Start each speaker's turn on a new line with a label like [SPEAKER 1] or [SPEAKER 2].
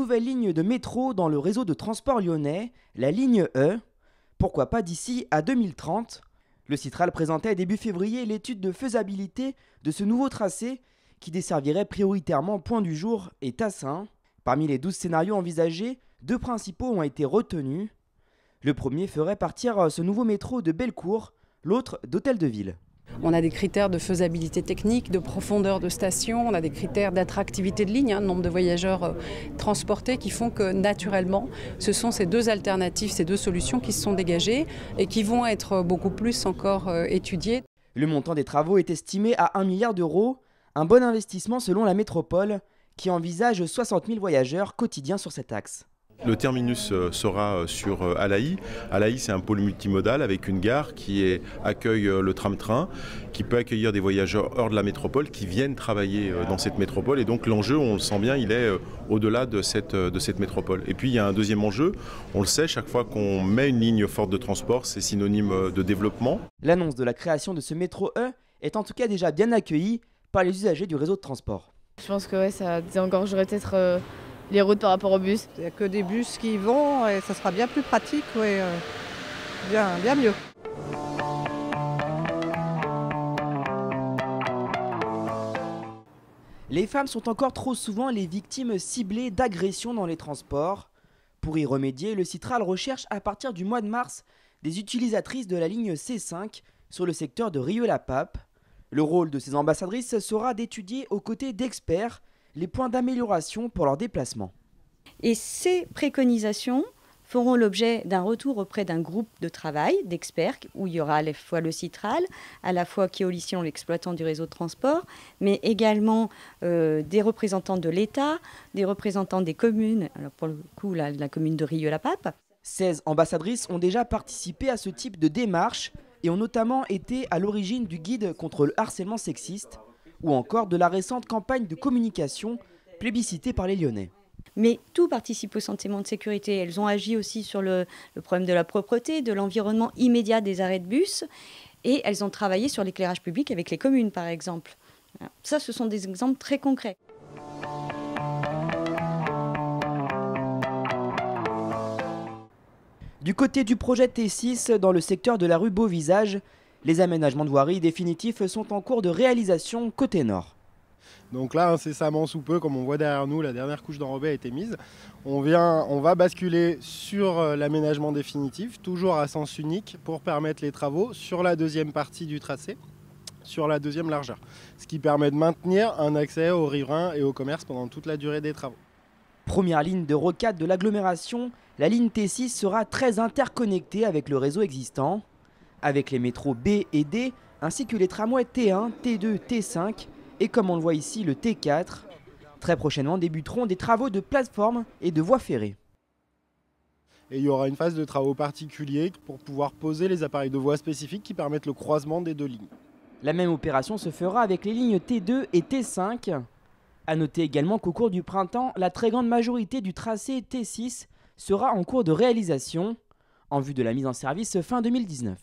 [SPEAKER 1] nouvelle ligne de métro dans le réseau de transport lyonnais, la ligne E. Pourquoi pas d'ici à 2030 ? Le Citral présentait début février l'étude de faisabilité de ce nouveau tracé qui desservirait prioritairement Point du Jour et Tassin. Parmi les 12 scénarios envisagés, 2 principaux ont été retenus. Le premier ferait partir ce nouveau métro de Bellecour, l'autre d'Hôtel de Ville.
[SPEAKER 2] On a des critères de faisabilité technique, de profondeur de station, on a des critères d'attractivité de ligne, nombre de voyageurs transportés qui font que naturellement, ce sont ces deux alternatives, ces deux solutions qui se sont dégagées et qui vont être beaucoup plus encore étudiées.
[SPEAKER 1] Le montant des travaux est estimé à 1 milliard d'euros, un bon investissement selon la métropole qui envisage 60 000 voyageurs quotidiens sur cet axe.
[SPEAKER 3] Le terminus sera sur Alaï. Alaï, c'est un pôle multimodal avec une gare qui accueille le tram-train, qui peut accueillir des voyageurs hors de la métropole qui viennent travailler dans cette métropole. Et donc l'enjeu, on le sent bien, il est au-delà de cette métropole. Et puis il y a un deuxième enjeu, on le sait, chaque fois qu'on met une ligne forte de transport, c'est synonyme de développement.
[SPEAKER 1] L'annonce de la création de ce métro E est en tout cas déjà bien accueillie par les usagers du réseau de transport.
[SPEAKER 4] Je pense que ça désengorgerait peut-être les routes par rapport aux bus.
[SPEAKER 5] Il n'y a que des bus qui y vont et ça sera bien plus pratique, bien mieux.
[SPEAKER 1] Les femmes sont encore trop souvent les victimes ciblées d'agressions dans les transports. Pour y remédier, le Citral recherche à partir du mois de mars des utilisatrices de la ligne C5 sur le secteur de Rieux-la-Pape. Le rôle de ces ambassadrices sera d'étudier aux côtés d'experts les points d'amélioration pour leur déplacement.
[SPEAKER 6] Et ces préconisations feront l'objet d'un retour auprès d'un groupe de travail d'experts où il y aura à la fois le Citral, à la fois Keolis, l'exploitant du réseau de transport, mais également des représentants de l'État, des représentants des communes, alors pour le coup la commune de Rieux-la-Pape.
[SPEAKER 1] 16 ambassadrices ont déjà participé à ce type de démarche et ont notamment été à l'origine du guide contre le harcèlement sexiste ou encore de la récente campagne de communication plébiscitée par les Lyonnais.
[SPEAKER 6] Mais tout participe au sentiment de sécurité. Elles ont agi aussi sur le problème de la propreté, de l'environnement immédiat des arrêts de bus et elles ont travaillé sur l'éclairage public avec les communes par exemple. Ça, ce sont des exemples très concrets.
[SPEAKER 1] Du côté du projet T6, dans le secteur de la rue Beauvisage, les aménagements de voirie définitifs sont en cours de réalisation côté nord.
[SPEAKER 7] Donc là, incessamment sous peu, comme on voit derrière nous, la dernière couche d'enrobé a été mise. On va basculer sur l'aménagement définitif, toujours à sens unique, pour permettre les travaux sur la deuxième partie du tracé, sur la deuxième largeur. Ce qui permet de maintenir un accès aux riverains et au commerce pendant toute la durée des travaux.
[SPEAKER 1] Première ligne de rocade de l'agglomération, la ligne T6 sera très interconnectée avec le réseau existant, avec les métros B et D, ainsi que les tramways T1, T2, T5 et comme on le voit ici le T4. Très prochainement débuteront des travaux de plateforme et de voies ferrées.
[SPEAKER 7] Et il y aura une phase de travaux particuliers pour pouvoir poser les appareils de voie spécifiques qui permettent le croisement des deux lignes.
[SPEAKER 1] La même opération se fera avec les lignes T2 et T5. A noter également qu'au cours du printemps, la très grande majorité du tracé T6 sera en cours de réalisation, en vue de la mise en service fin 2019.